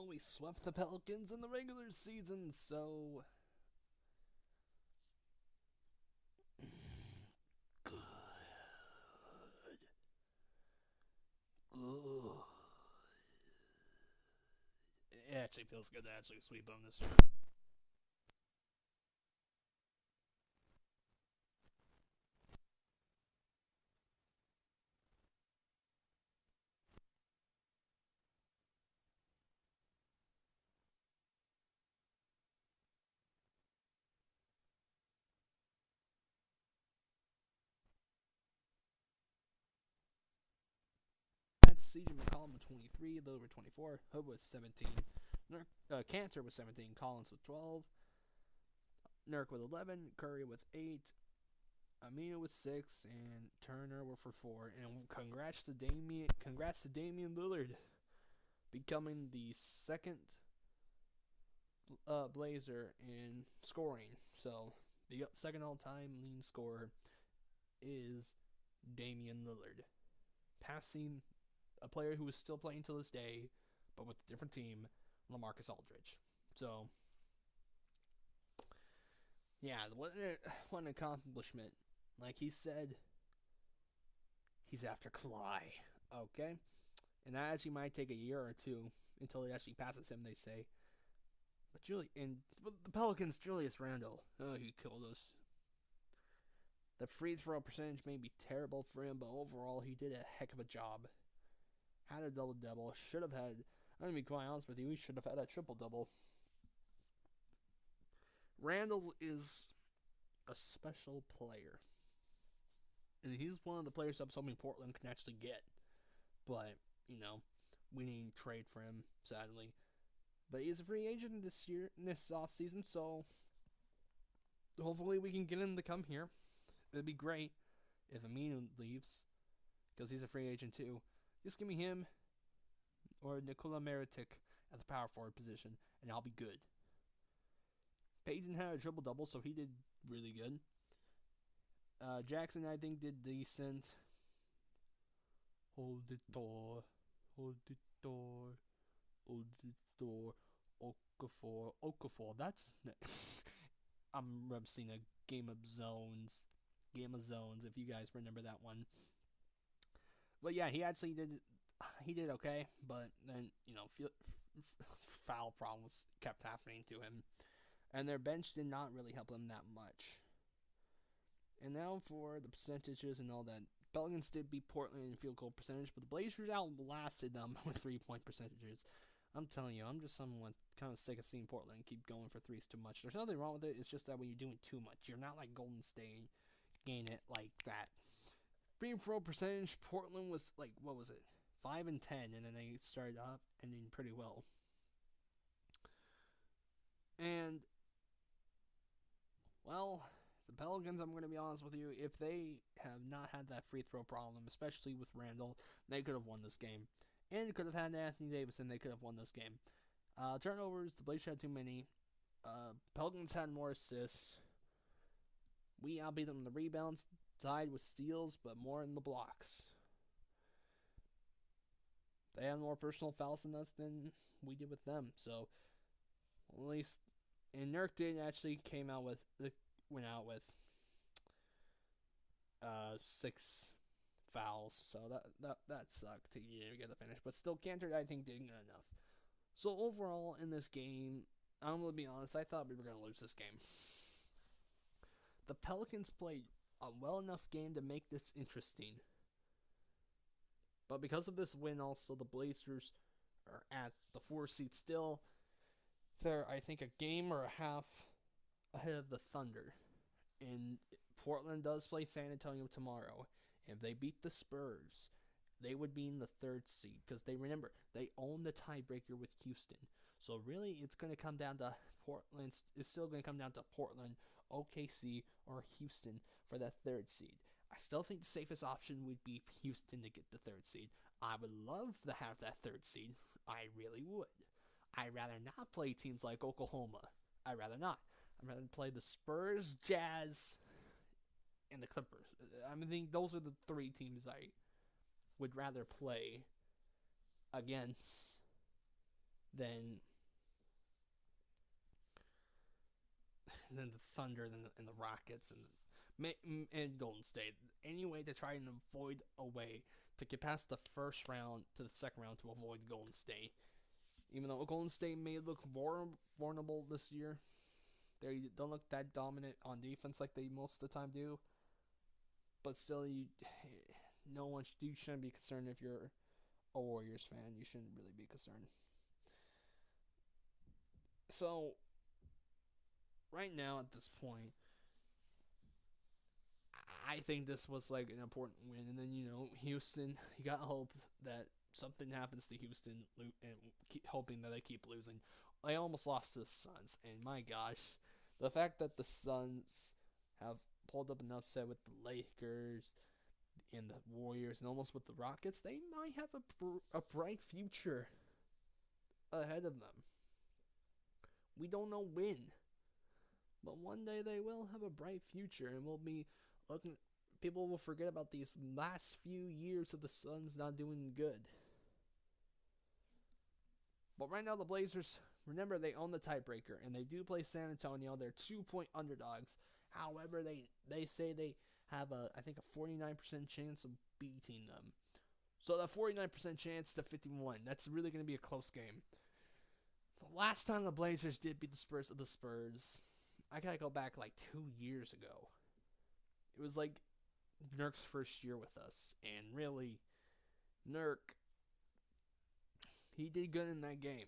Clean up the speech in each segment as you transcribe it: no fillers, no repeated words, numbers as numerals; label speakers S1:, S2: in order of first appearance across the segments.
S1: Well, we swept the Pelicans in the regular season, so good. Good. It actually feels good to actually sweep them this year. That's CJ McCollum with 23, Lillard with 24, Hood with 17, Cantor with 17, Collins with 12, Nurk with 11, Curry with 8, Amina with 6, and Turner with for 4. And congrats to Damian Lillard becoming the second Blazer in scoring. So the second all-time leading scorer is Damian Lillard, passing a player who is still playing to this day, but with a different team, LaMarcus Aldridge. So yeah, what an accomplishment. Like he said, he's after Kawhi. Okay, and that actually might take a year or two until he actually passes him. They say. But the Pelicans, Julius Randle, oh, he killed us. The free throw percentage may be terrible for him, but overall, he did a heck of a job. Had a double double. Should have had. I'm gonna be quite honest with you. He should have had a triple double. Randle is a special player, and he's one of the players I'm hoping Portland can actually get. But we need to trade for him, sadly. But he's a free agent this offseason, so hopefully we can get him to come here. It'd be great if Aminu leaves, because he's a free agent too. Just give me him or Nikola Mirotic at the power forward position, and I'll be good. Payton had a triple-double, so he did really good. Jackson, I think, did decent. Hold the door. Hold the door. Hold the door. Okafor. That's... I'm seeing a Game of Zones. If you guys remember that one. But yeah, he actually did okay, but then, foul problems kept happening to him. And their bench did not really help them that much. And now for the percentages and all that. Pelicans did beat Portland in field goal percentage, but the Blazers outlasted them with 3-point percentages. I'm telling you, I'm just someone kind of sick of seeing Portland keep going for threes too much. There's nothing wrong with it. It's just that when you're doing too much, you're not like Golden State, gain it like that. Free throw percentage, Portland was like, what was it, 5-10, and then they started off ending pretty well. And well, the Pelicans, I'm going to be honest with you, if they have not had that free throw problem, especially with Randle, they could have won this game. And could have had Anthony Davis, and they could have won this game. Turnovers, the Blazers had too many. Pelicans had more assists. We outbeat them in the rebounds, tied with steals, but more in the blocks. They had more personal fouls than us than we did with them. So, at least, and Nurk did actually went out with 6 fouls, so that sucked to get the finish. But still, Cantor, I think, didn't get enough. So overall, in this game, I'm going to be honest, I thought we were going to lose this game. The Pelicans played a well enough game to make this interesting. But because of this win, also, the Blazers are at the 4 seed still. They're, I think, a game or a half ahead of the Thunder. And Portland does play San Antonio tomorrow. If they beat the Spurs, they would be in the 3rd seed. Because they own the tiebreaker with Houston. So really, it's going to come down to Portland. It's still going to come down to Portland, OKC, or Houston for that 3rd seed. I still think the safest option would be Houston to get the 3rd seed. I would love to have that 3rd seed. I really would. I'd rather not play teams like Oklahoma. I'd rather not. I'd rather play the Spurs, Jazz, and the Clippers. I think those are the 3 teams I would rather play against than than the Thunder and the Rockets and Golden State. Any way to try and avoid a way to get past the first round to the second round to avoid Golden State. Even though Golden State may look more vulnerable this year, they don't look that dominant on defense like they most of the time do. But still, you shouldn't be concerned if you're a Warriors fan. You shouldn't really be concerned. So, right now at this point, I think this was like an important win. And then, Houston, you got to hope that something happens to Houston and keep hoping that they keep losing. I almost lost to the Suns, and my gosh, the fact that the Suns have pulled up an upset with the Lakers and the Warriors and almost with the Rockets, they might have a bright future ahead of them. We don't know when, but one day they will have a bright future, and we'll be looking. People will forget about these last few years of the Suns not doing good. But right now, the Blazers, remember, they own the tiebreaker, and they do play San Antonio. They're 2-point underdogs. However, they say they have I think a 49% chance of beating them. So that 49% chance to 51, that's really going to be a close game. The last time the Blazers did beat the Spurs, I got to go back like 2 years ago. It was like Nurk's first year with us, and really, Nurk, he did good in that game.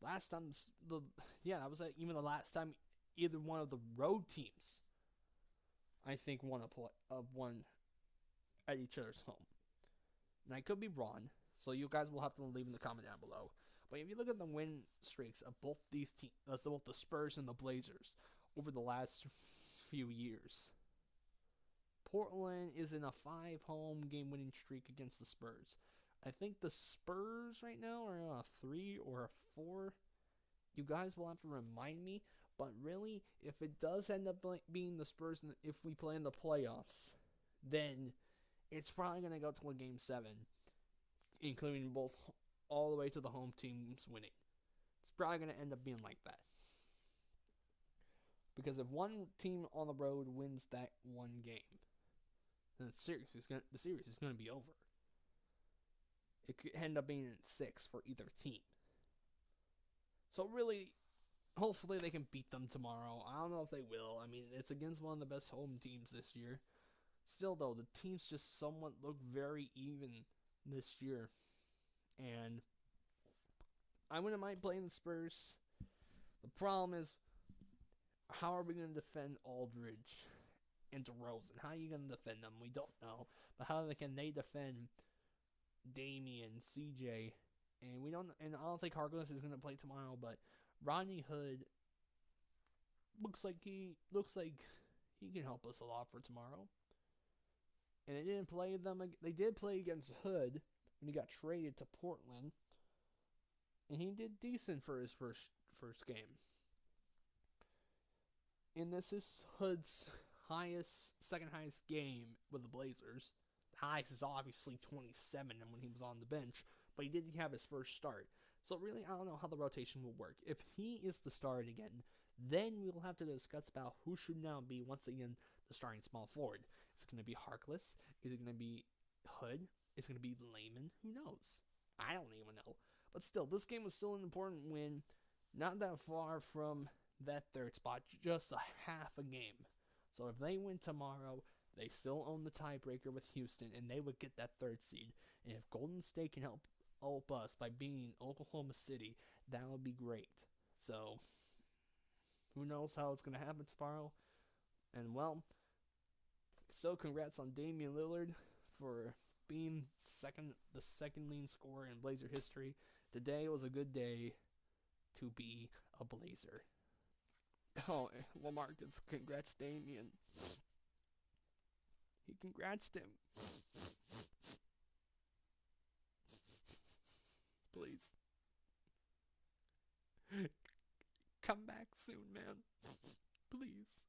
S1: Last time, that was even the last time either one of the road teams, I think, won at each other's home. And I could be wrong, so you guys will have to leave in the comment down below. But if you look at the win streaks of both these teams, both the Spurs and the Blazers, over the last few years, Portland is in a 5-home game winning streak against the Spurs. I think the Spurs right now are on a 3 or a 4. You guys will have to remind me. But really, if it does end up being the Spurs, if we play in the playoffs, then it's probably going to go to a Game 7, including both all the way to the home teams winning. It's probably going to end up being like that. Because if one team on the road wins that one game, then the series is going to be over. It could end up being in 6 for either team. So really, hopefully they can beat them tomorrow. I don't know if they will. I mean, it's against one of the best home teams this year. Still, though, the teams just somewhat look very even this year. And I wouldn't mind playing the Spurs. The problem is, how are we going to defend Aldridge and DeRozan? How are you going to defend them? We don't know. But how can they defend Damian, CJ? And we don't. And I don't think Harkless is going to play tomorrow. But Rodney Hood looks like he can help us a lot for tomorrow. And they didn't play them. They did play against Hood when he got traded to Portland, and he did decent for his first game. And this is Hood's second highest game with the Blazers. The highest is obviously 27 when he was on the bench, but he didn't have his first start. So really, I don't know how the rotation will work. If he is the start again, then we will have to discuss about who should now be, once again, the starting small forward. Is it going to be Harkless? Is it going to be Hood? Is it going to be Layman? Who knows? I don't even know. But still, this game was still an important win. Not that far from that third spot, just a half a game. So if they win tomorrow, they still own the tiebreaker with Houston, and they would get that third seed. And if Golden State can help us by beating Oklahoma City, that would be great. So who knows how it's going to happen tomorrow. And well, so congrats on Damian Lillard for being the second leading scorer in Blazer history. Today was a good day to be a Blazer. Oh, LaMarcus, congrats Damian. He congrats him. Please. Come back soon, man. Please.